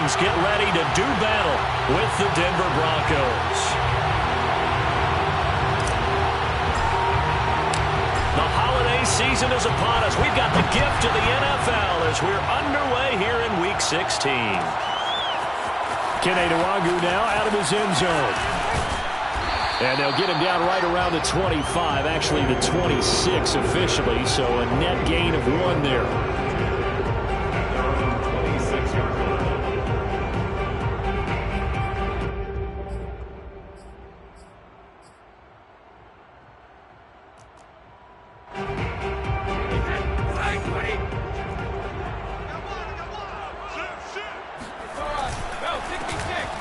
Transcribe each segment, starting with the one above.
Vikings get ready to do battle with the Denver Broncos. The holiday season is upon us. We've got the gift of the NFL as we're underway here in Week 16. Kene Nwangwu now out of his end zone. And they'll get him down right around the 25, actually the 26 officially, so a net gain of 1 there.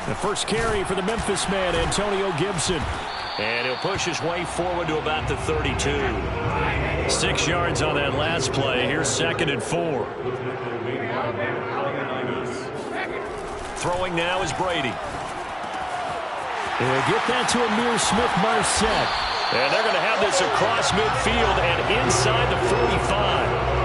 The first carry for the Memphis man, Antonio Gibson. And he'll push his way forward to about the 32. 6 yards on that last play. Here's 2nd and 4. Throwing now is Brady. They'll get that to Amir Smith-Marset. And they're going to have this across midfield and inside the 45.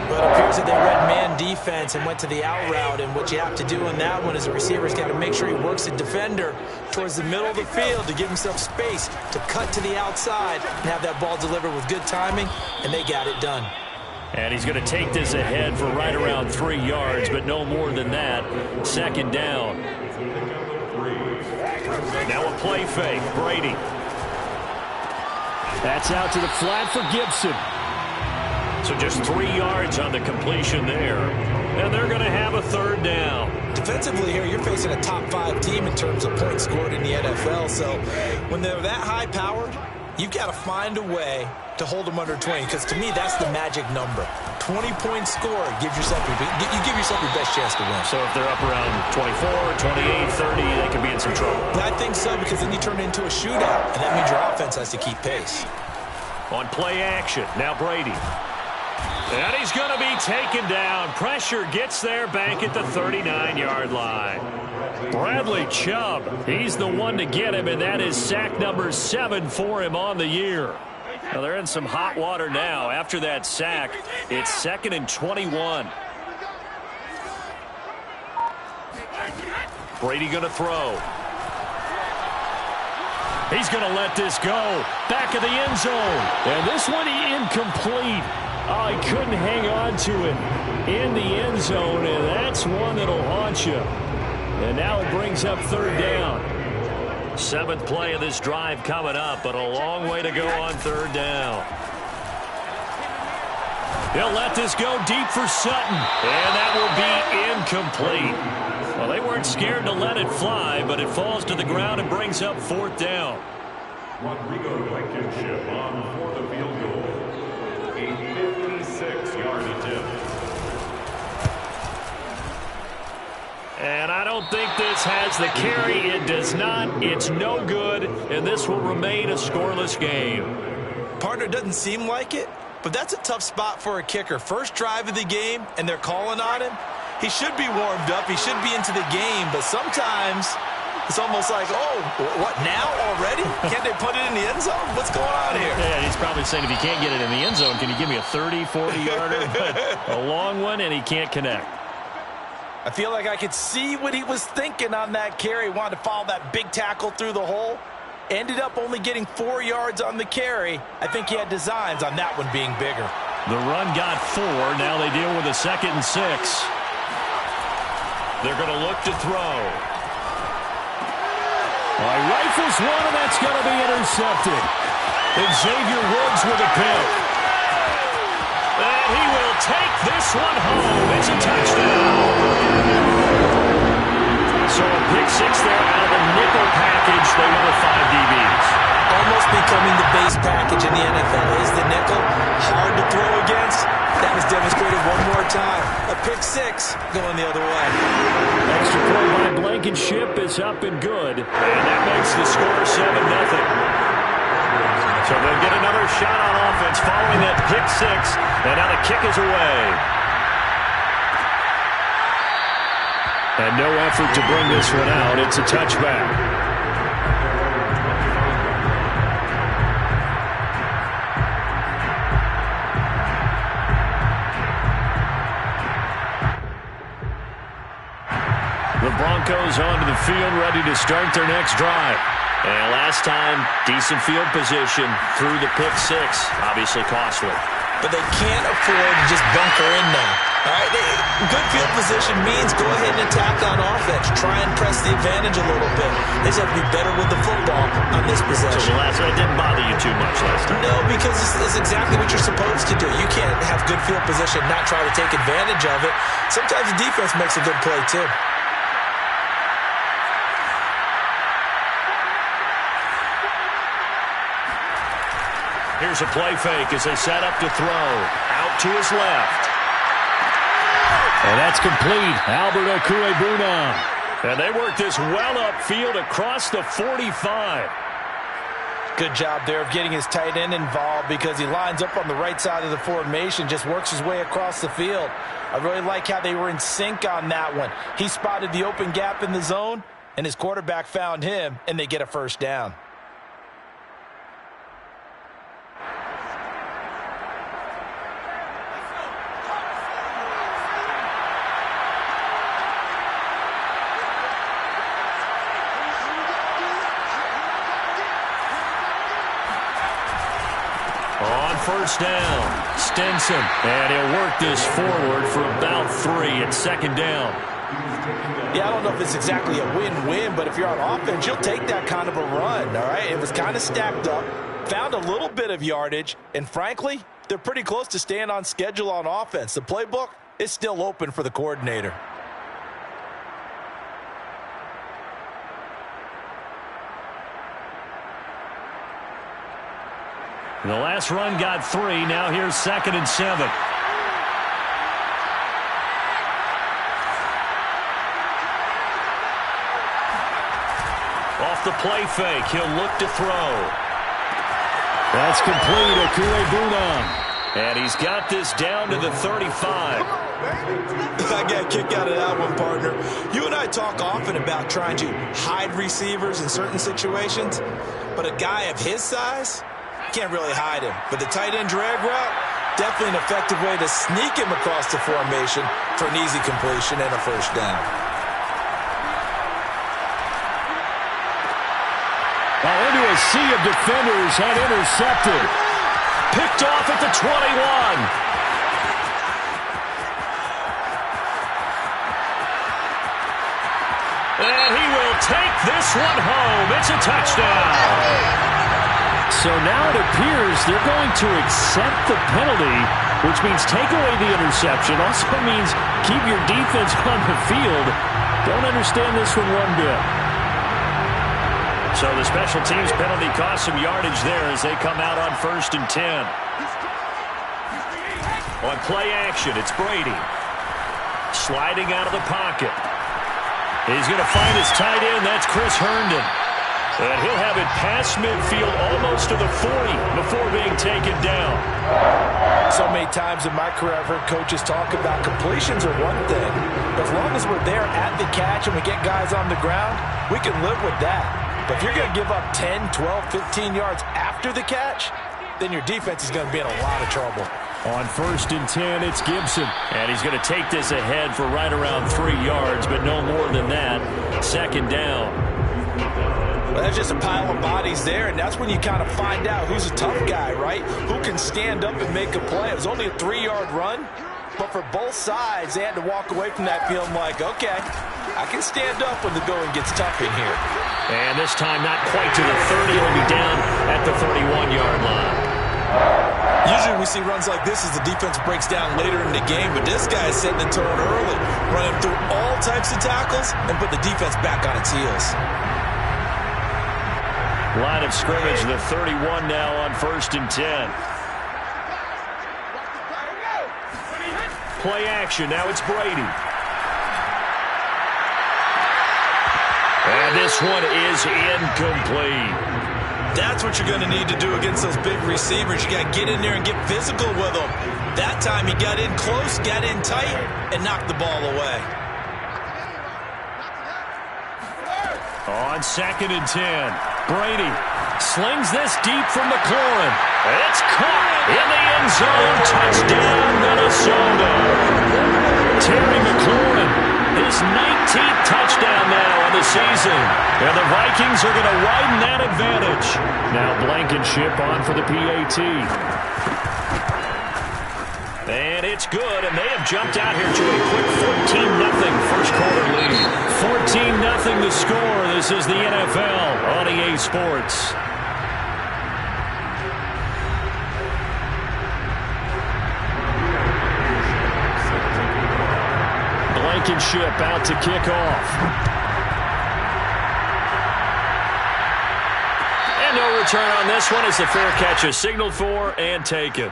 But it appears that they read man defense and went to the out route. And what you have to do in that one is the receiver's got to make sure he works the defender towards the middle of the field to give himself space to cut to the outside and have that ball delivered with good timing, and they got it done. And he's going to take this ahead for right around 3 yards, but no more than that. 2nd down. Now a play fake. Brady. That's out to the flat for Gibson. So just 3 yards on the completion there. And they're going to have a 3rd down. Defensively here, you're facing a top 5 team in terms of points scored in the NFL. So when they're that high-powered, you've got to find a way to hold them under 20. Because to me, that's the magic number. 20-point score gives yourself you give yourself your best chance to win. So if they're up around 24, 28, 30, they could be in some trouble. I think so, because then you turn it into a shootout, and that means your offense has to keep pace. On play action, now Brady. And he's going to be taken down. Pressure gets there back at the 39-yard line. Bradley Chubb, he's the one to get him, and that is sack number 7 for him on the year. Now they're in some hot water now. After that sack, it's 2nd and 21. Brady going to throw. He's going to let this go. Back of the end zone. And this one incomplete. Oh, he couldn't hang on to it in the end zone, and that's one that'll haunt you. And now it brings up 3rd down. 7th play of this drive coming up, but a long way to go on 3rd down. They'll let this go deep for Sutton, and that will be incomplete. Well, they weren't scared to let it fly, but it falls to the ground and brings up 4th down. Rodrigo Blankenship on for the field goal. A 56-yard attempt. And I don't think this has the carry. It does not. It's no good, and this will remain a scoreless game. Partner, doesn't seem like it, but that's a tough spot for a kicker. First drive of the game, and they're calling on him. He should be warmed up. He should be into the game, but sometimes it's almost like, oh, what, now already? Can't they put it in the end zone? What's going on here? Yeah, he's probably saying if he can't get it in the end zone, can you give me a 30, 40-yarder? But a long one, and he can't connect. I feel like I could see what he was thinking on that carry. Wanted to follow that big tackle through the hole. Ended up only getting 4 yards on the carry. I think he had designs on that one being bigger. The run got 4. Now they deal with a 2nd and 6. They're going to look to throw. He rifles one, and that's going to be intercepted. Xavier Woods with a pick. And he will take this one home. It's a touchdown. So a pick 6 there out of the nickel package. They went with 5 DBs. Almost becoming the base package in the NFL is the nickel. Hard to throw against. That was demonstrated one more time. A pick 6 going the other way. Extra point by Blankenship is up and good. And that makes the score 7-0. So they'll get another shot on offense following that pick 6. And now the kick is away. And no effort to bring this one out. It's a touchback. The Broncos onto the field, ready to start their next drive. And last time, decent field position through the pick six. Obviously costly. But they can't afford to just bunker in now. All right, good field position means go ahead and attack on offense. Try and press the advantage a little bit. They just have to be better with the football on this possession. So the last one didn't bother you too much last time? No, because it's exactly what you're supposed to do. You can't have good field position, not try to take advantage of it. Sometimes the defense makes a good play, too. Here's a play fake as they set up to throw. Out to his left. And that's complete. Albert Okwuegbunam. And they work this well upfield across the 45. Good job there of getting his tight end involved because he lines up on the right side of the formation, just works his way across the field. I really like how they were in sync on that one. He spotted the open gap in the zone, and his quarterback found him, and they get a first down. First down, Stinson, and he'll work this forward for about 3 at second down. Yeah, I don't know if it's exactly a win-win, but if you're on offense, you'll take that kind of a run, all right? It was kind of stacked up, found a little bit of yardage, and frankly, they're pretty close to staying on schedule on offense. The playbook is still open for the coordinator. The last run got 3. Now here's 2nd and 7. Off the play fake, he'll look to throw. That's complete. Okwuegbunam. And he's got this down to the 35. I got a kick out of that one, partner. You and I talk often about trying to hide receivers in certain situations, but a guy of his size can't really hide him. But the tight end drag route, definitely an effective way to sneak him across the formation for an easy completion and a first down. Well, into a sea of defenders and intercepted. Picked off at the 21. And he will take this one home. It's a touchdown. So now it appears they're going to accept the penalty, which means take away the interception. Also means keep your defense on the field. Don't understand this one one bit. So the special teams penalty cost some yardage there as they come out on 1st and 10. On play action, it's Brady. Sliding out of the pocket. He's going to find his tight end. That's Chris Herndon. And he'll have it past midfield almost to the 40 before being taken down. So many times in my career, I've heard coaches talk about completions are one thing. As long as we're there at the catch and we get guys on the ground, we can live with that. But if you're going to give up 10, 12, 15 yards after the catch, then your defense is going to be in a lot of trouble. On 1st and 10, it's Gibson. And he's going to take this ahead for right around 3 yards, but no more than that. 2nd down. Well, that's just a pile of bodies there, and that's when you kind of find out who's a tough guy, right? Who can stand up and make a play. It was only a 3-yard run, but for both sides, they had to walk away from that feeling like, okay, I can stand up when the going gets tough in here. And this time not quite to the 30. It'll be down at the 31-yard line. Usually we see runs like this as the defense breaks down later in the game, but this guy is setting the tone early, running through all types of tackles and put the defense back on its heels. Line of scrimmage, the 31 now on 1st and 10. Play action, now it's Brady. And this one is incomplete. That's what you're going to need to do against those big receivers. You got to get in there and get physical with them. That time he got in close, got in tight, and knocked the ball away. On 2nd and 10, Brady slings this deep from McLaurin. It's caught in the end zone. Touchdown, Minnesota. Terry McLaurin, his 19th 15th touchdown now on the season. And the Vikings are going to widen that advantage. Now Blankenship on for the PAT. And it's good, and they have jumped out here to a quick 14-0 first quarter lead. 14-0 the score. This is the NFL on EA Sports. Blankenship out to kick off. And no return on this one as the fair catch is signaled for and taken.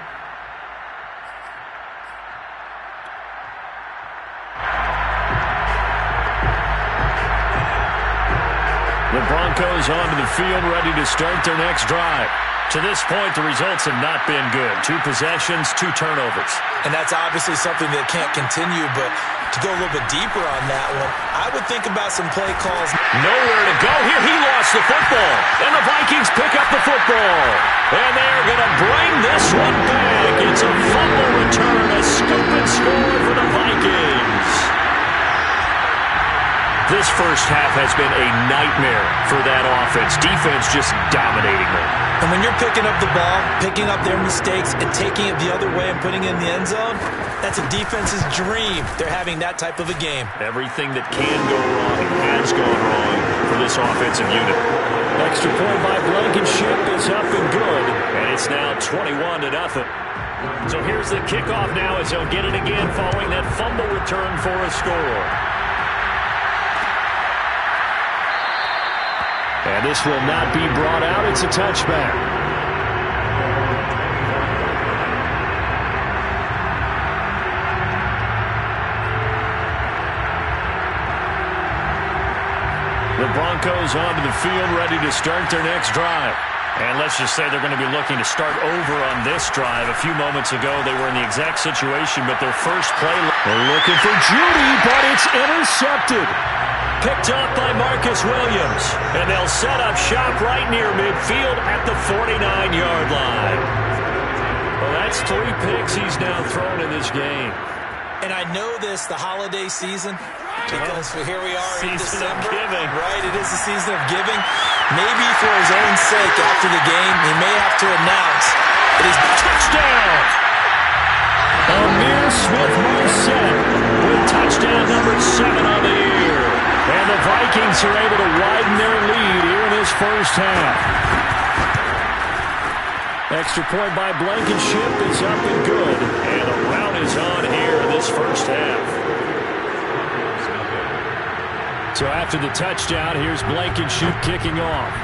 The Broncos onto the field, ready to start their next drive. To this point, the results have not been good. 2 possessions, 2 turnovers. And that's obviously something that can't continue, but to go a little bit deeper on that one, I would think about some play calls. Nowhere to go here. He lost the football. And the Vikings pick up the football. And they're going to bring this one back. It's a fumble return, a scoop and score for the Vikings. This first half has been a nightmare for that offense. Defense just dominating them. And when you're picking up the ball, picking up their mistakes, and taking it the other way and putting it in the end zone, that's a defense's dream. They're having that type of a game. Everything that can go wrong has gone wrong for this offensive unit. Extra point by Blankenship is up and good. And it's now 21-0. So here's the kickoff now as they'll get it again following that fumble return for a score. And this will not be brought out. It's a touchback. The Broncos onto the field, ready to start their next drive. And let's just say they're going to be looking to start over on this drive. A few moments ago, they were in the exact situation, but their first play, they're looking for Judy, but it's intercepted. Picked up by Marcus Williams. And they'll set up shop right near midfield at the 49-yard line. Well, that's 3 picks he's now thrown in this game. And I know this, the holiday season, because here we are in Season December. of giving. Right, it is the season of giving. Maybe for his own sake after the game, he may have to announce that he's touchdown. Amir Smith-Marset with touchdown number 7 on the year. And the Vikings are able to widen their lead here in this first half. Extra point by Blankenship is up and good. And the rout is on here in this first half. So after the touchdown, here's Blankenship kicking off.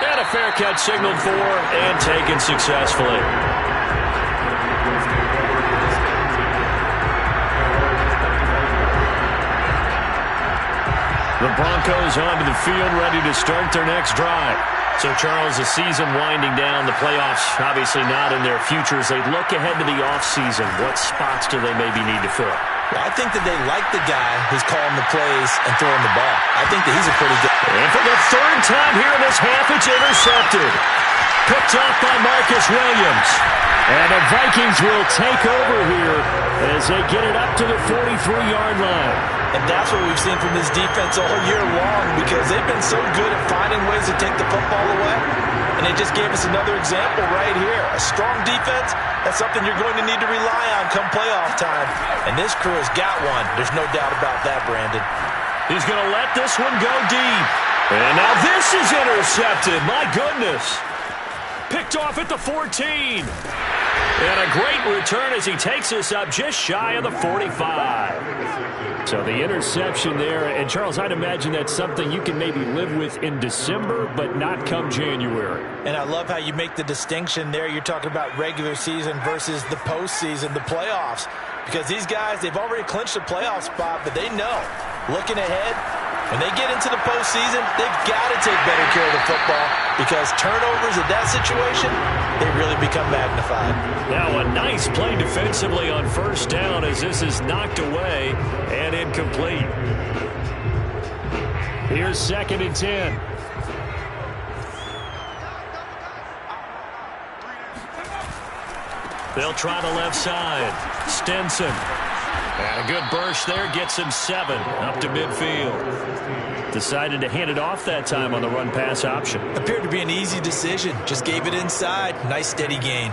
And a fair catch signaled for and taken successfully. The Broncos onto the field, ready to start their next drive. So, Charles, the season winding down, the playoffs obviously not in their future. As they look ahead to the offseason, what spots do they maybe need to fill? Well, I think that they like the guy who's calling the plays and throwing the ball. I think that he's a pretty good... And for the 3rd time here in this half, it's intercepted. Picked off by Marcus Williams. And the Vikings will take over here as they get it up to the 43-yard line. And that's what we've seen from this defense all year long, because they've been so good at finding ways to take the football away. And they just gave us another example right here. A strong defense, that's something you're going to need to rely on come playoff time. And this crew has got one. There's no doubt about that, Brandon. He's going to let this one go deep. And now this is intercepted. My goodness. Picked off at the 14. And a great return as he takes us up just shy of the 45. So the interception there. And, Charles, I'd imagine that's something you can maybe live with in December, but not come January. And I love how you make the distinction there. You're talking about regular season versus the postseason, the playoffs. Because these guys, they've already clinched a playoff spot, but they know, looking ahead, when they get into the postseason, they've got to take better care of the football, because turnovers in that situation, they really become magnified. Now a nice play defensively on first down as this is knocked away and incomplete. Here's 2nd and 10. They'll try the left side. Stenson. And a good burst there gets him 7 up to midfield. Decided to hand it off that time on the run-pass option. Appeared to be an easy decision. Just gave it inside. Nice steady gain.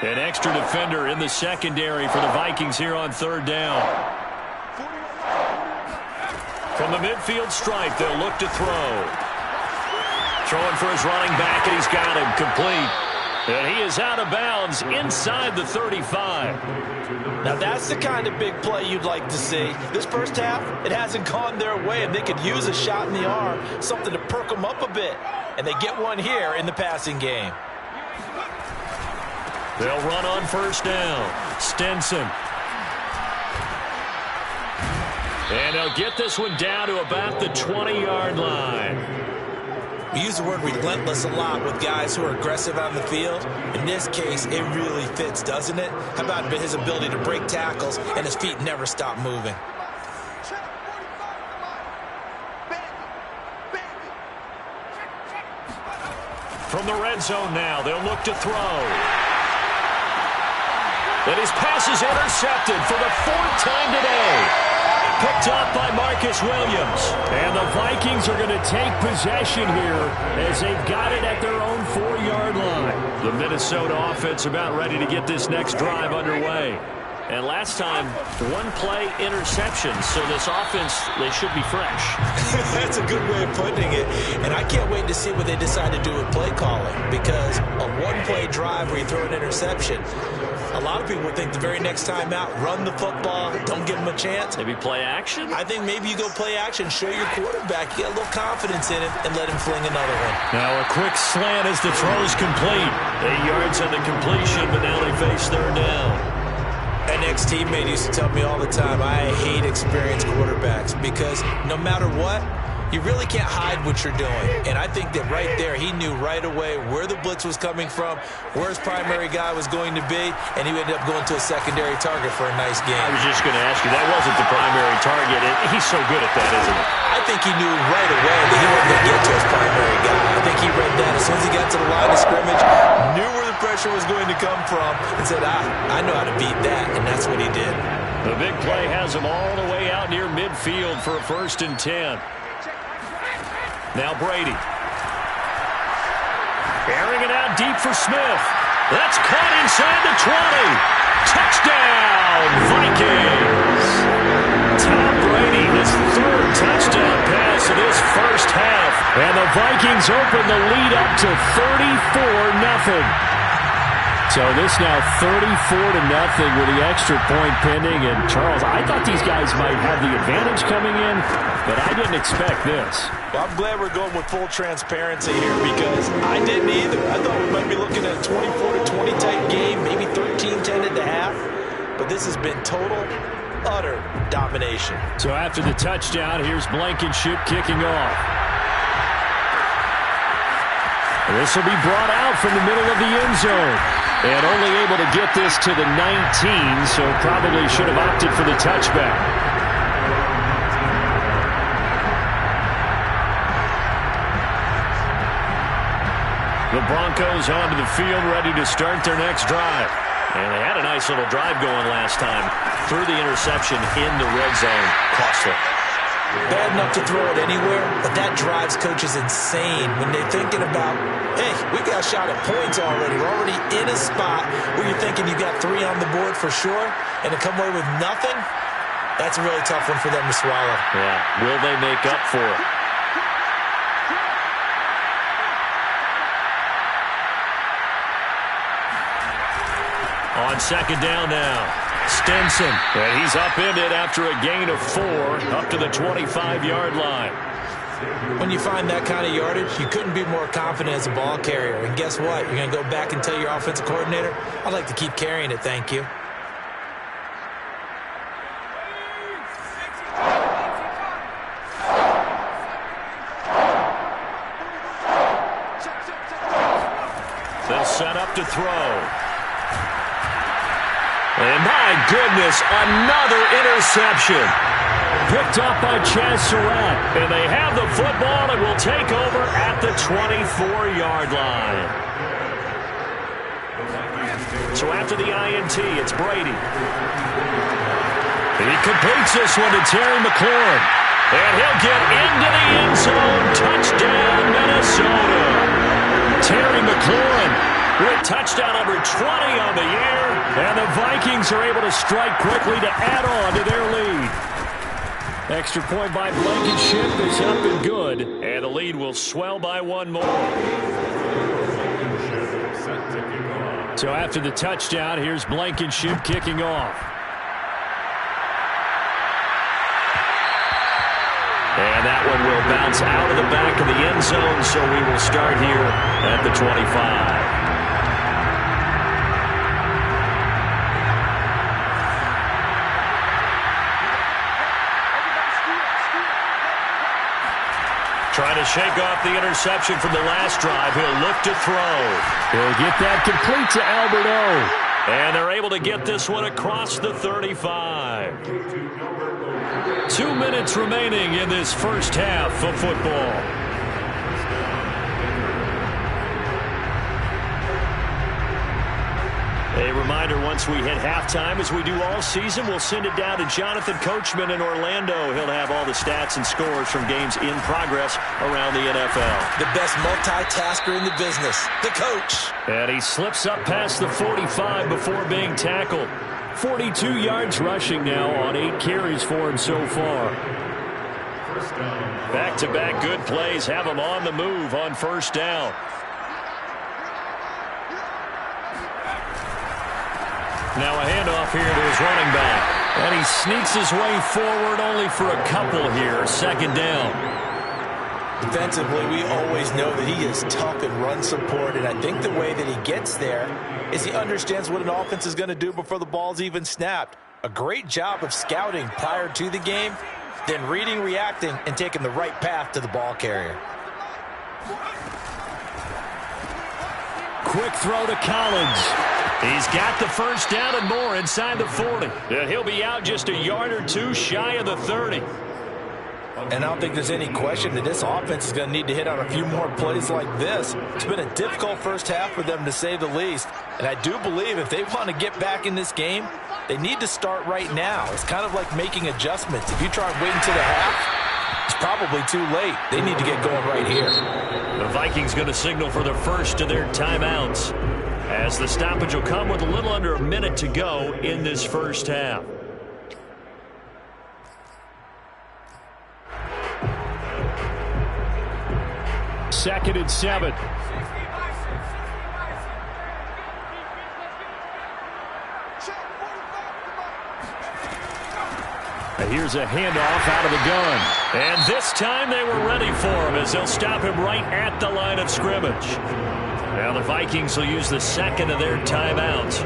An extra defender in the secondary for the Vikings here on 3rd down. From the midfield stripe, they'll look to throw. Throwing for his running back, and he's got him complete. And he is out of bounds inside the 35. Now that's the kind of big play you'd like to see. This first half, it hasn't gone their way, and they could use a shot in the arm, something to perk them up a bit. And they get one here in the passing game. They'll run on 1st down. Stinson. And they'll get this one down to about the 20-yard line. We use the word relentless a lot with guys who are aggressive on the field. In this case, it really fits, doesn't it? How about his ability to break tackles and his feet never stop moving? From the red zone now, they'll look to throw. And his pass is intercepted for the 4th time today. Picked up by Marcus Williams. And the Vikings are going to take possession here as they've got it at their own 4-yard line. The Minnesota offense about ready to get this next drive underway. And last time, 1-play interception, so this offense, they should be fresh. That's a good way of putting it. And I can't wait to see what they decide to do with play calling, because a 1-play drive where you throw an interception, a lot of people think the very next time out, run the football, don't give them a chance. Maybe play action? I think maybe you go play action, show your quarterback, you get a little confidence in it, and let him fling another one. Now a quick slant as the throw's complete. 8 yards on the completion, but now they face 3rd down. An ex-teammate used to tell me all the time, I hate experienced quarterbacks because no matter what, you really can't hide what you're doing. And I think that right there, he knew right away where the blitz was coming from, where his primary guy was going to be, and he ended up going to a secondary target for a nice game. I was just going to ask you, that wasn't the primary target. He's so good at that, isn't he? I think he knew right away that he wasn't going to get to his primary guy. I think he read that as soon as he got to the line of scrimmage, knew where the pressure was going to come from, and said, I know how to beat that, and that's what he did. The big play has him all the way out near midfield for a 1st and 10. Now Brady. Airing it out deep for Smith. That's caught inside the 20. Touchdown, Vikings. Tom Brady, his 3rd touchdown pass of this first half. And the Vikings open the lead up to 34-0. So this now 34-0 with the extra point pending. And Charles, I thought these guys might have the advantage coming in, but I didn't expect this. Well, I'm glad we're going with full transparency here because I didn't either. I thought we might be looking at a 24-20 type game, maybe 13-10 at the half. But this has been total, utter domination. So after the touchdown, here's Blankenship kicking off. This will be brought out from the middle of the end zone. And only able to get this to the 19, so probably should have opted for the touchback. The Broncos onto the field, ready to start their next drive. And they had a nice little drive going last time. Threw the interception in the red zone. Costly. Bad enough to throw it anywhere, but that drives coaches insane when they're thinking about, hey, we got a shot at points already. We're already in a spot where you're thinking you got 3 on the board for sure, and to come away with nothing, that's a really tough one for them to swallow. Yeah, will they make up for it? On 2nd down now. Stinson, and he's upended after a gain of 4 up to the 25-yard line. When you find that kind of yardage, you couldn't be more confident as a ball carrier. And guess what? You're going to go back and tell your offensive coordinator, I'd like to keep carrying it, thank you. They'll set up to throw. And my goodness, another interception. Picked up by Chaz Surratt. And they have the football and will take over at the 24-yard line. So after the INT, it's Brady. He completes this one to Terry McLaurin. And he'll get into the end zone. Touchdown, Minnesota. Terry McLaurin with touchdown number 20 on the year. And the Vikings are able to strike quickly to add on to their lead. Extra point by Blankenship is up and good. And the lead will swell by one more. So after the touchdown, here's Blankenship kicking off. And that one will bounce out of the back of the end zone, so we will start here at the 25. Trying to shake off the interception from the last drive. He'll look to throw. He'll get that complete to Albert O. And they're able to get this one across the 35. 2 minutes remaining in this first half of football. A reminder, once we hit halftime, as we do all season, we'll send it down to Jonathan Coachman in Orlando. He'll have all the stats and scores from games in progress around the NFL. The best multitasker in the business, the coach. And he slips up past the 45 before being tackled. 42 yards rushing now on 8 carries for him so far. Back-to-back good plays have him on the move on first down. Now a handoff here to his running back. And he sneaks his way forward only for a couple here. Second down. Defensively, we always know that he is tough in run support, and I think the way that he gets there is he understands what an offense is going to do before the ball's even snapped. A great job of scouting prior to the game, then reading, reacting, and taking the right path to the ball carrier. Quick throw to Collins. He's got the first down and more inside the 40. And he'll be out just a yard or two shy of the 30. And I don't think there's any question that this offense is going to need to hit on a few more plays like this. It's been a difficult first half for them, to say the least. And I do believe if they want to get back in this game, they need to start right now. It's kind of like making adjustments. If you try and wait until the half, it's probably too late. They need to get going right here. The Vikings going to signal for the first of their timeouts, as the stoppage will come with a little under a minute to go in this first half. Second and 7. Here's a handoff out of the gun. And this time they were ready for him, as they'll stop him right at the line of scrimmage. Now the Vikings will use the second of their timeouts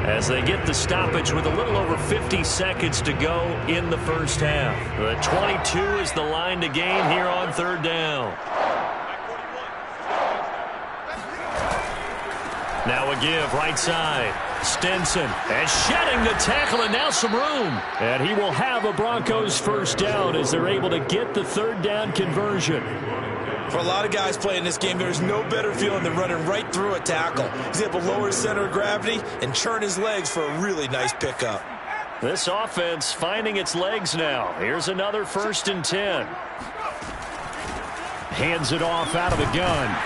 as they get the stoppage with a little over 50 seconds to go in the first half. The 22 is the line to gain here on third down. Now a give right side. Stinson and shedding the tackle, and now some room. And he will have a Broncos first down as they're able to get the third down conversion. For a lot of guys playing this game, there's no better feeling than running right through a tackle. He's able to lower his center of gravity and churn his legs for a really nice pickup. This offense finding its legs now. Here's another 1st and 10. Hands it off out of the gun.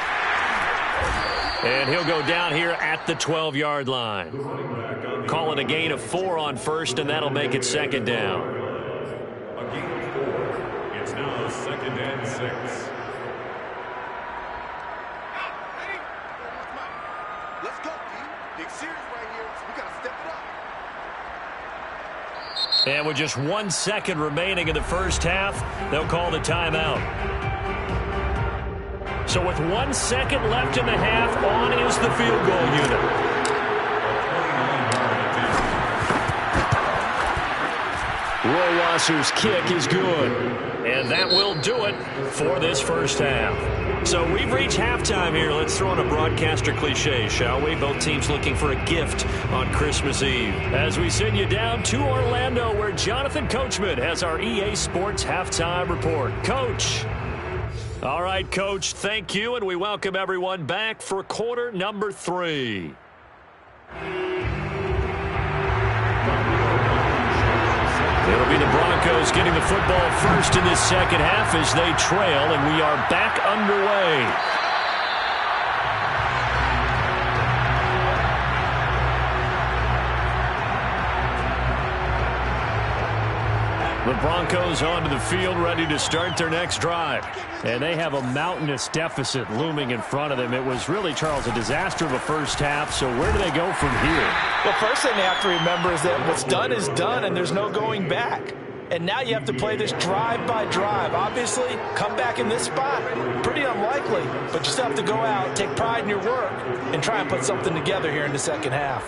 And he'll go down here at the 12-yard line. Calling a gain of 4 on first, and that'll make it second down. A gain of 4. It's now 2nd and 6. Let's go, D. Big series right here, so we got to step it up. And with just 1 second remaining in the first half, they'll call the timeout. So with 1 second left in the half, on is the field goal unit. We'll Ross's kick is good. And that will do it for this first half. So we've reached halftime here. Let's throw in a broadcaster cliche, shall we? Both teams looking for a gift on Christmas Eve. As we send you down to Orlando, where Jonathan Coachman has our EA Sports halftime report. Coach. All right, Coach, thank you, and we welcome everyone back for quarter number 3. It'll be the Broncos getting the football first in this second half as they trail, and we are back underway. The Broncos onto the field, ready to start their next drive. And they have a mountainous deficit looming in front of them. It was really, Charles, a disaster of a first half. So where do they go from here? Well, first thing they have to remember is that what's done is done, and there's no going back. And now you have to play this drive by drive. Obviously, come back in this spot, pretty unlikely. But you still have to go out, take pride in your work, and try and put something together here in the second half.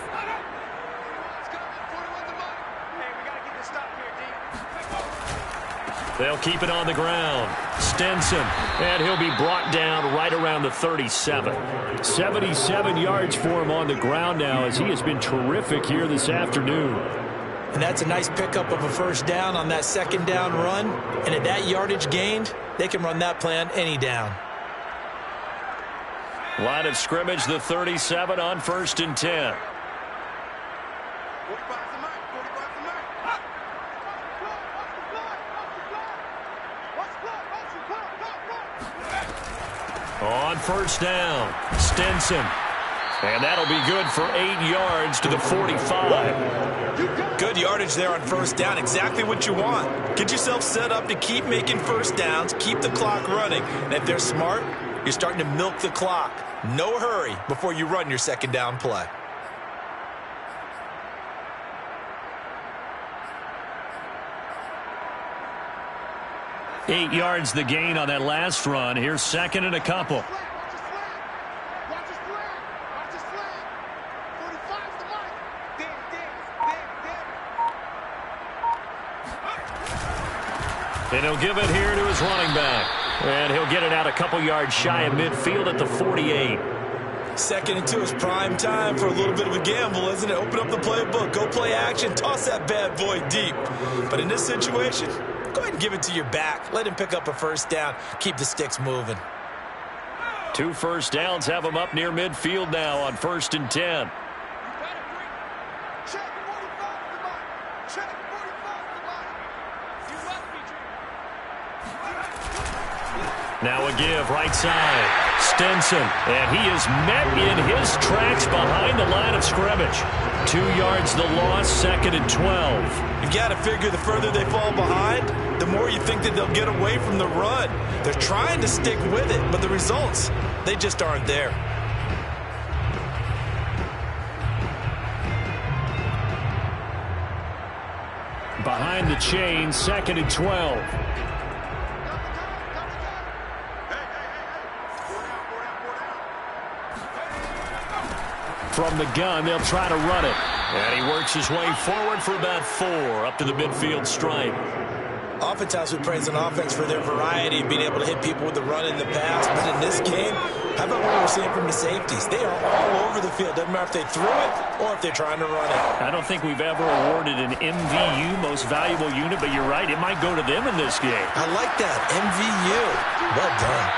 They'll keep it on the ground. Stenson, and he'll be brought down right around the 37. 77 yards for him on the ground now, as he has been terrific here this afternoon. And that's a nice pickup of a first down on that second down run. And at that yardage gained, they can run that play on any down. Line of scrimmage, the 37 on 1st and 10. On first down, Stenson. And that'll be good for 8 yards to the 45. Good yardage there on first down. Exactly what you want. Get yourself set up to keep making first downs, keep the clock running. And if they're smart, you're starting to milk the clock. No hurry before you run your second down play. Eight yards the gain on that last run. Here's second and a couple. And he'll give it here to his running back. And he'll get it out a couple yards shy of midfield at the 48. Second and 2 is prime time for a little bit of a gamble, isn't it? Open up the playbook, go play action, toss that bad boy deep. But in this situation, go ahead and give it to your back. Let him pick up a first down. Keep the sticks moving. 2 first downs have him up near midfield now on 1st and 10. Now a give, right side. Stenson, and he is met in his tracks behind the line of scrimmage. 2 yards the loss, 2nd and 12. You've got to figure the further they fall behind, the more you think that they'll get away from the run. They're trying to stick with it, but the results, they just aren't there. Behind the chain, 2nd and 12. From the gun, they'll try to run it. And he works his way forward for about 4 up to the midfield stripe. Oftentimes we praise an offense for their variety of being able to hit people with the run in the past. But in this game, how about what we're seeing from the safeties? They are all over the field. Doesn't matter if they threw it or if they're trying to run it. I don't think we've ever awarded an MVU, most valuable unit, but you're right, it might go to them in this game. I like that, MVU. Well done.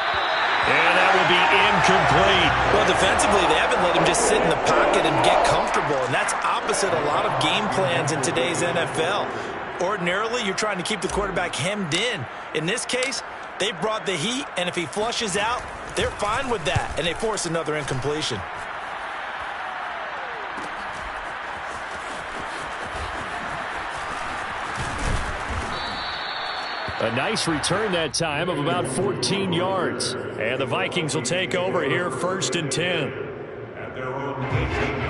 And that will be incomplete. Well, defensively, they haven't let him just sit in the pocket and get comfortable, and that's opposite a lot of game plans in today's NFL. Ordinarily, you're trying to keep the quarterback hemmed in. In this case, they brought the heat, and if he flushes out, they're fine with that, and they force another incompletion. A nice return that time of about 14 yards. And the Vikings will take over here, 1st and 10.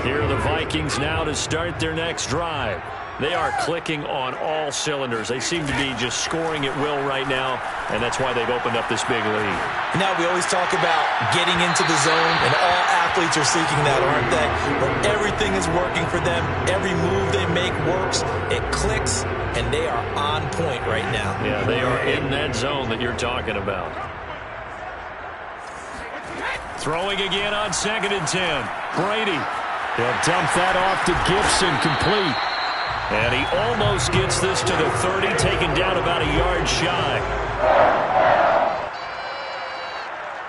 Here are the Vikings now to start their next drive. They are clicking on all cylinders. They seem to be just scoring at will right now, and that's why they've opened up this big lead. Now we always talk about getting into the zone, and all athletes are seeking that, aren't they? Where everything is working for them, every move they make works, it clicks, and they are on point right now. Yeah, they are in that zone that you're talking about. Throwing again on 2nd and 10. Brady. He'll dump that off to Gibson, complete. And he almost gets this to the 30, taken down about a yard shy.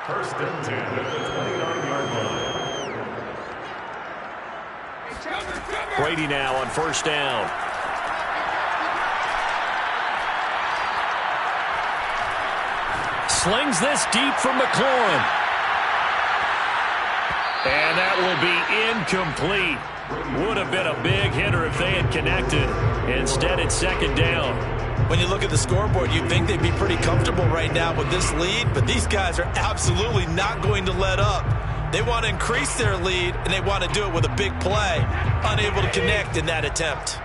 First and 10 at the 29-yard line. Brady now on 1st down. Slings this deep from McLaurin. And that will be incomplete. Would have been a big hitter if they had connected. Instead, it's 2nd down. When you look at the scoreboard, you'd think they'd be pretty comfortable right now with this lead, but these guys are absolutely not going to let up. They want to increase their lead, and they want to do it with a big play. Unable to connect in that attempt.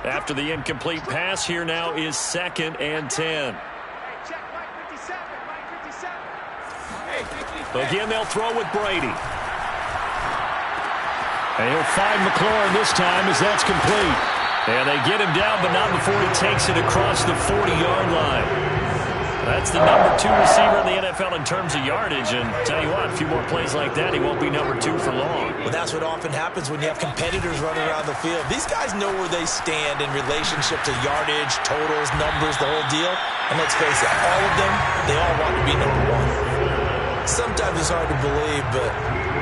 After the incomplete pass, here now is 2nd and 10. Again, they'll throw with Brady. And he'll find McLaurin this time as that's complete. And they get him down, but not before he takes it across the 40-yard line. That's the number 2 receiver in the NFL in terms of yardage. And tell you what, a few more plays like that, he won't be number 2 for long. Well, that's what often happens when you have competitors running around the field. These guys know where they stand in relationship to yardage, totals, numbers, the whole deal. And let's face it, all of them, they all want to be number 1. Sometimes it's hard to believe, but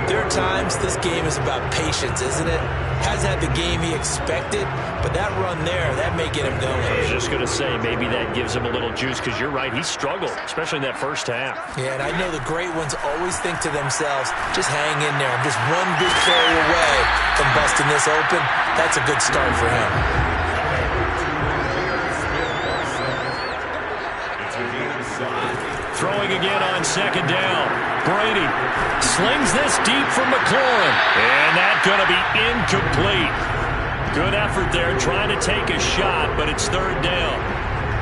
there are times this game is about patience, isn't it? Hasn't had the game he expected, but that run there, that may get him going. I was just going to say, maybe that gives him a little juice, because you're right, he struggled, especially in that first half. Yeah, and I know the great ones always think to themselves, just hang in there. I'm just one good carry away from busting this open. That's a good start for him. Throwing again on 2nd down. Brady slings this deep from McLaurin. And that's going to be incomplete. Good effort there trying to take a shot, but it's 3rd down.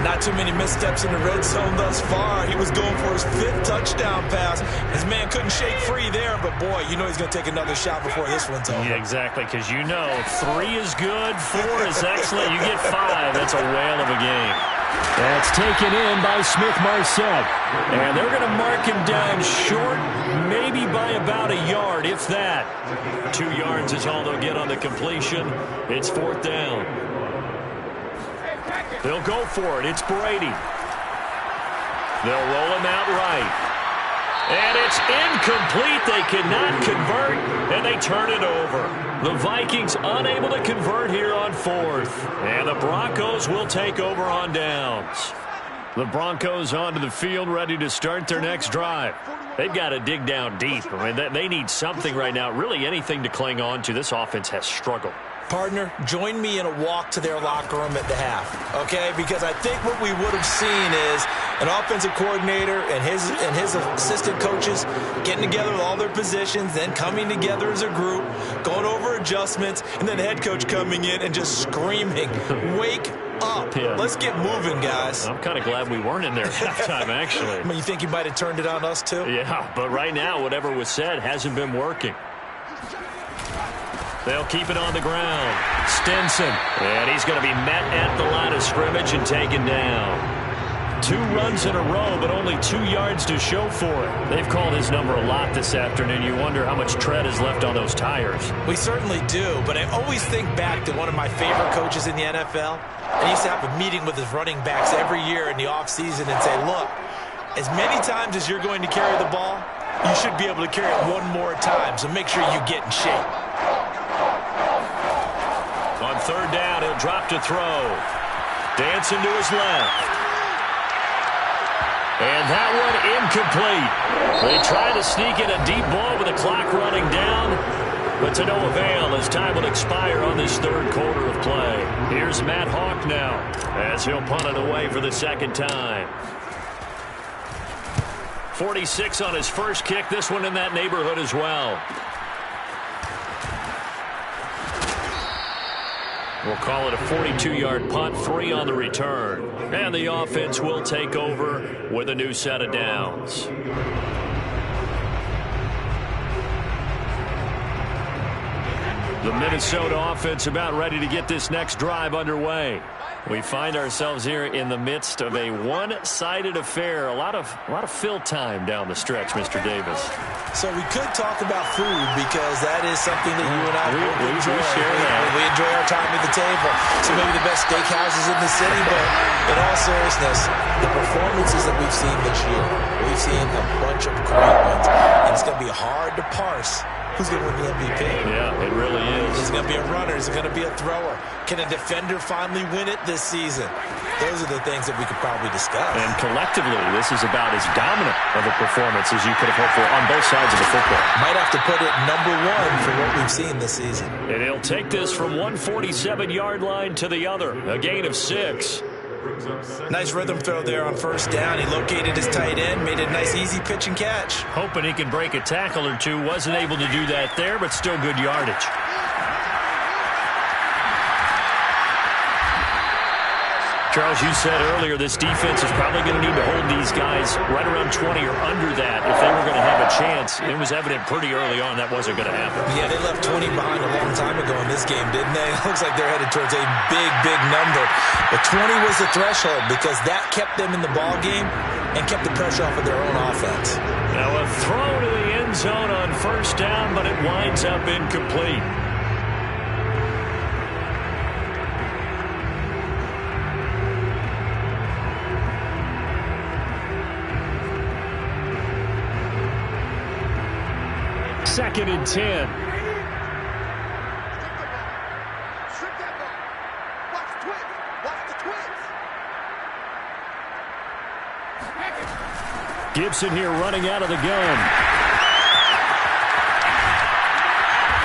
Not too many missteps in the red zone thus far. He was going for his 5th touchdown pass. His man couldn't shake free there, but boy, you know he's going to take another shot before this one's over. Yeah, exactly, because you know 3 is good, 4 is excellent. You get 5, that's a whale of a game. That's taken in by Smith-Marsette. And they're going to mark him down short, maybe by about a yard, if that. 2 yards is all they'll get on the completion. It's 4th down. They'll go for it. It's Brady. They'll roll him out right. And it's incomplete. They cannot convert, and they turn it over. The Vikings unable to convert here on 4th. And the Broncos will take over on downs. The Broncos onto the field, ready to start their next drive. They've got to dig down deep. I mean, they need something right now, really anything to cling on to. This offense has struggled. Partner, join me in a walk to their locker room at the half, okay? Because I think what we would have seen is an offensive coordinator and his assistant coaches getting together with all their positions, then coming together as a group, going over adjustments, and then the head coach coming in and just screaming, wake up. Yeah. Let's get moving, guys. I'm kind of glad we weren't in there at halftime, actually. I mean, you think he might have turned it on us, too? Yeah, but right now, whatever was said hasn't been working. They'll keep it on the ground. Stinson. And he's going to be met at the line of scrimmage and taken down. 2 runs in a row, but only 2 yards to show for it. They've called his number a lot this afternoon. You wonder how much tread is left on those tires. We certainly do, but I always think back to one of my favorite coaches in the NFL. And he used to have a meeting with his running backs every year in the offseason and say, look, as many times as you're going to carry the ball, you should be able to carry it 1 more time, so make sure you get in shape. On 3rd down, he'll drop to throw. Dancing to his left. And that one incomplete. They try to sneak in a deep ball with the clock running down, but to no avail as time will expire on this 3rd quarter of play. Here's Matt Hawk now as he'll punt it away for the 2nd time. 46 on his first kick. This one in that neighborhood as well. We'll call it a 42-yard punt, 3 on the return. And the offense will take over with a new set of downs. The Minnesota offense about ready to get this next drive underway. We find ourselves here in the midst of a one-sided affair. A lot of fill time down the stretch, Mr. Davis. So we could talk about food because that is something that you and I enjoy. We enjoy our time at the table. So maybe the best steakhouses in the city, but in all seriousness, the performances that we've seen this year, we've seen a bunch of great ones, and it's going to be hard to parse who's going to win the MVP. Yeah, it really is. Is it going to be a runner? Is it going to be a thrower? Can a defender finally win it this season? Those are the things that we could probably discuss. And collectively, this is about as dominant of a performance as you could have hoped for on both sides of the football. Might have to put it number 1 for what we've seen this season. And he'll take this from 147-yard line to the other. A gain of 6. Nice rhythm throw there on first down. He located his tight end, made a nice easy pitch and catch. Hoping he can break a tackle or two. Wasn't able to do that there, but still good yardage. Charles, you said earlier this defense is probably going to need to hold these guys right around 20 or under that if they were going to have a chance. It was evident pretty early on that wasn't going to happen. Yeah, they left 20 behind a long time ago in this game, didn't they? It looks like they're headed towards a big, big number. But 20 was the threshold because that kept them in the ball game and kept the pressure off of their own offense. Now a throw to the end zone on first down, but it winds up incomplete. Second and 10. Strip that ball. Watch the twins. Watch the twins. Gibson here running out of the gun.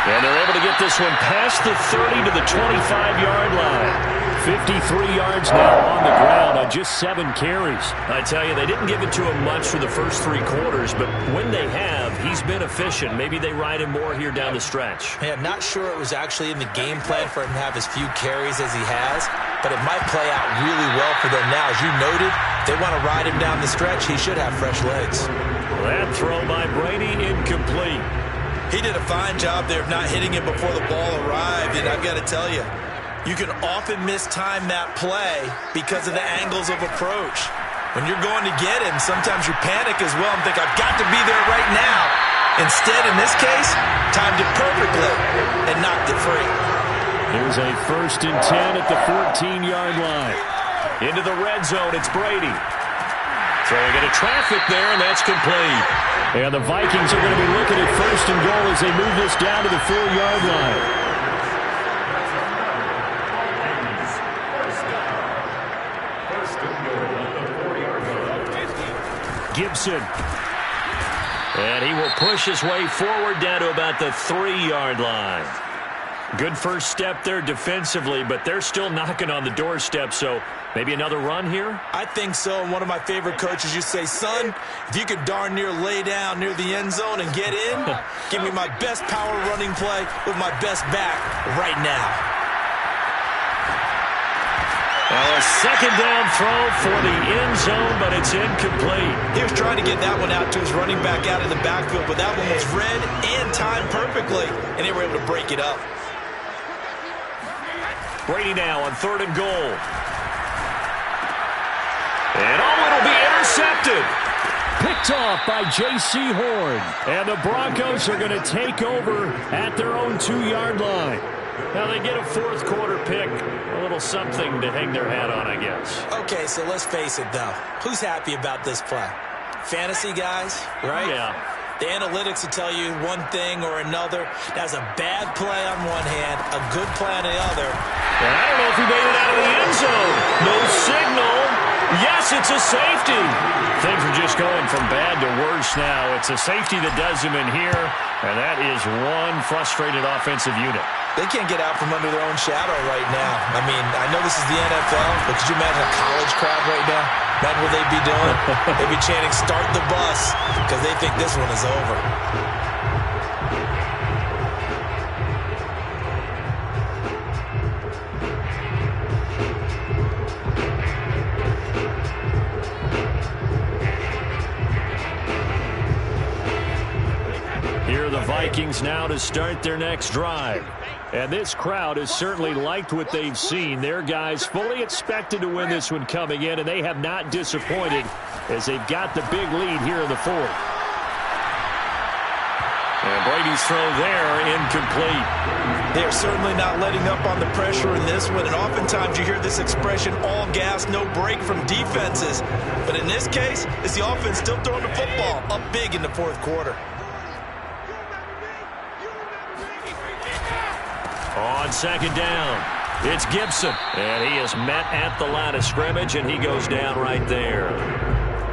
And they're able to get this one past the 30 to the 25-yard line. 53 yards now on the ground on just 7 carries. I tell you, they didn't give it to him much for the first 3 quarters, but when they have, he's been efficient. Maybe they ride him more here down the stretch. Hey, I'm not sure it was actually in the game plan for him to have as few carries as he has, but it might play out really well for them now. As you noted, if they want to ride him down the stretch, he should have fresh legs. That throw by Brady incomplete. He did a fine job there of not hitting it before the ball arrived, and I've got to tell you, you can often mistime that play because of the angles of approach. When you're going to get him, sometimes you panic as well and think, I've got to be there right now. Instead, in this case, timed it perfectly and knocked it free. Here's a first and 10 at the 14-yard line. Into the red zone, it's Brady. Throwing into traffic there, and that's complete. And the Vikings are going to be looking at first and goal as they move this down to the 4-yard line. Gibson. And he will push his way forward down to about the 3-yard line. Good first step there defensively, but they're still knocking on the doorstep, so maybe another run here? I think so. And one of my favorite coaches, you say, son, if you could darn near lay down near the end zone and get in, give me my best power running play with my best back right now. Well, a second down throw for the end zone, but it's incomplete. He was trying to get that one out to his running back out of the backfield, but that one was read and timed perfectly, and they were able to break it up. Brady now on 3rd and goal. And it'll be intercepted. Picked off by J.C. Horn. And the Broncos are going to take over at their own 2-yard line. Now they get a 4th quarter pick. A little something to hang their hat on, I guess. Okay, so let's face it, though. Who's happy about this play? Fantasy guys, right? Yeah. The analytics will tell you one thing or another. That's a bad play on one hand, a good play on the other. And I don't know if he made it out of the end zone. No signal. Yes, it's a safety. Things are just going from bad to worse now. It's a safety that does him in here, and that is one frustrated offensive unit. They can't get out from under their own shadow right now. I mean, I know this is the NFL, but could you imagine a college crowd right now? Imagine what they'd be doing. They'd be chanting, start the bus, because they think this one is over. Here are the Vikings now to start their next drive. And this crowd has certainly liked what they've seen. Their guys fully expected to win this one coming in, and they have not disappointed as they've got the big lead here in the fourth. And Brady's throw there, incomplete. They're certainly not letting up on the pressure in this one, and oftentimes you hear this expression, all gas, no break from defenses. But in this case, it's the offense still throwing the football up big in the fourth quarter. On second down, it's Gibson. And he is met at the line of scrimmage, and he goes down right there.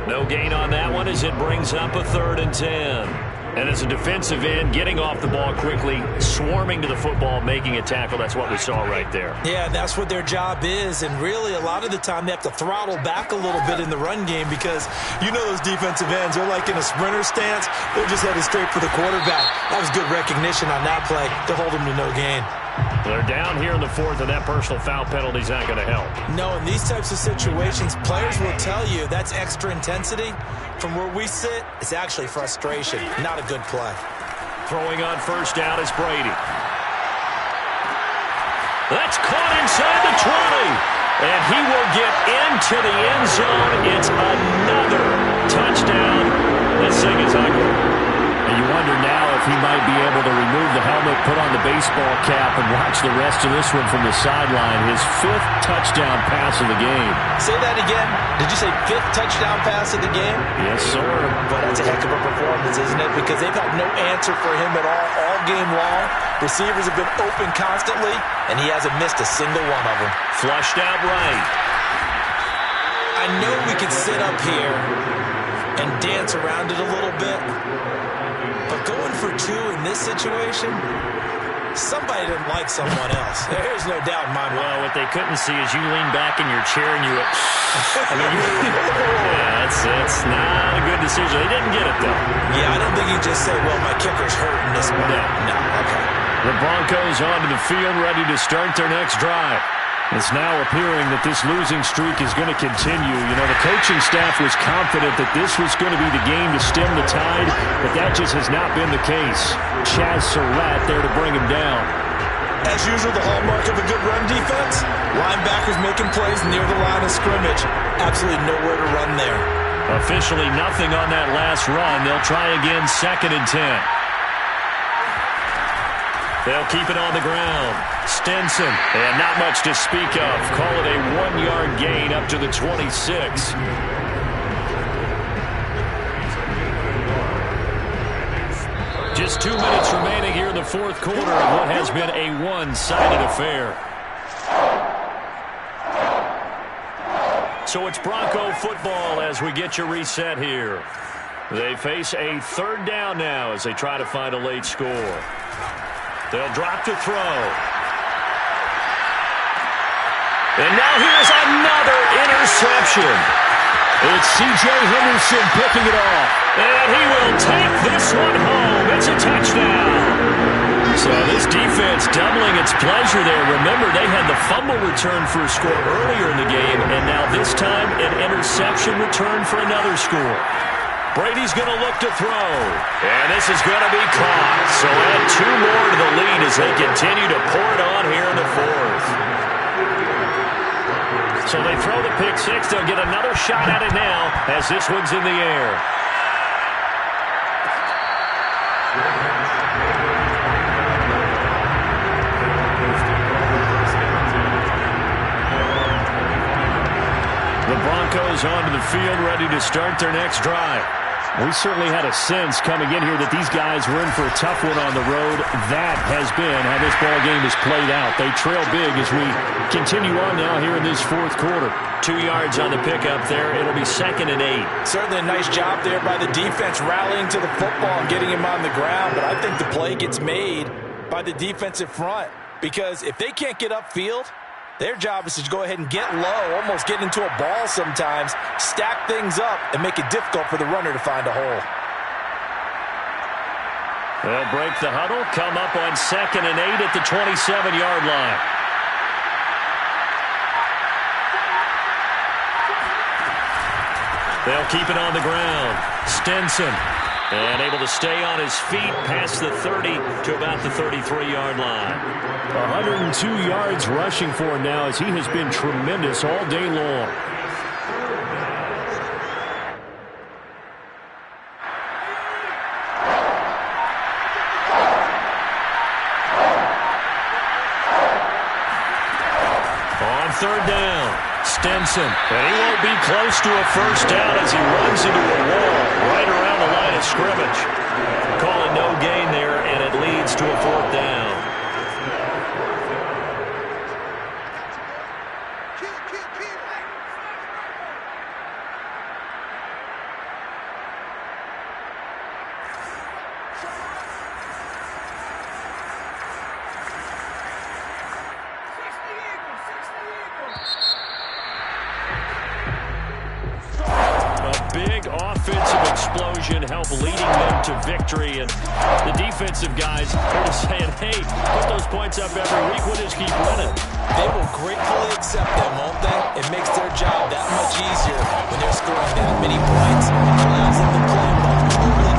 No gain on that one as it brings up a 3rd and 10. And as a defensive end, getting off the ball quickly, swarming to the football, making a tackle, that's what we saw right there. Yeah, that's what their job is. And really, a lot of the time, they have to throttle back a little bit in the run game because you know those defensive ends, they're like in a sprinter stance. They're just headed straight for the quarterback. That was good recognition on that play to hold them to no gain. They're down here in the fourth, and that personal foul penalty is not going to help. No, in these types of situations, players will tell you that's extra intensity. From where we sit, it's actually frustration. Not a good play. Throwing on first down is Brady. That's caught inside the 20. And he will get into the end zone. It's another touchdown. This thing is ugly. And you wonder now if he might be able to remove the helmet, put on the baseball cap, and watch the rest of this one from the sideline. His 5th touchdown pass of the game. Say that again. Did you say 5th touchdown pass of the game? Yes, sir. But that's a heck of a performance, isn't it? Because they've had no answer for him at all game long. Receivers have been open constantly, and he hasn't missed a single one of them. Flushed out right. I know we could sit up here and dance around it a little bit, but going for 2 in this situation, somebody didn't like someone else. There's no doubt in my mind. Well, what they couldn't see is you lean back in your chair and you went, yeah, it's not a good decision. They didn't get it, though. Yeah, I don't think you just say, well, my kicker's hurting this one. No, okay. The Broncos onto the field, ready to start their next drive. It's now appearing that this losing streak is going to continue. You know, the coaching staff was confident that this was going to be the game to stem the tide, but that just has not been the case. Chaz Surratt there to bring him down. As usual, the hallmark of a good run defense, linebackers making plays near the line of scrimmage. Absolutely nowhere to run there. Officially nothing on that last run. They'll try again, 2nd and 10. They'll keep it on the ground. Stinson, and not much to speak of. Call it a 1-yard gain up to the 26. Just 2 minutes remaining here in the fourth quarter of what has been a one-sided affair. So it's Bronco football as we get you reset here. They face a 3rd down now as they try to find a late score. They'll drop to throw. And now here's another interception. It's C.J. Henderson picking it off. And he will take this one home. It's a touchdown. So this defense doubling its pleasure there. Remember, they had the fumble return for a score earlier in the game, and now this time an interception return for another score. Brady's going to look to throw. And this is going to be caught. So add 2 more to the lead as they continue to pour it on here in the fourth. So they throw the pick 6. They'll get another shot at it now as this one's in the air. The Broncos onto the field, ready to start their next drive. We certainly had a sense coming in here that these guys were in for a tough one on the road. That has been how this ball game has played out. They trail big as we continue on now here in this fourth quarter. 2 yards on the pickup there. It'll be 2nd and 8. Certainly a nice job there by the defense rallying to the football and getting him on the ground. But I think the play gets made by the defensive front because if they can't get upfield, their job is to go ahead and get low, almost get into a ball sometimes, stack things up, and make it difficult for the runner to find a hole. They'll break the huddle, come up on 2nd and 8 at the 27-yard line. They'll keep it on the ground. Stinson. And able to stay on his feet past the 30 to about the 33-yard line. 102 yards rushing for him now as he has been tremendous all day long. On third down, Stinson. And he won't be close to a first down as he runs into a wall right around the line of scrimmage. Call it no gain there, and it leads to a fourth down. Big offensive explosion helped leading them to victory. And the defensive guys are saying, hey, put those points up every week. We'll just keep winning. They will gratefully accept them, won't they? It makes their job that much easier when they're scoring that many points. It allows them to play much more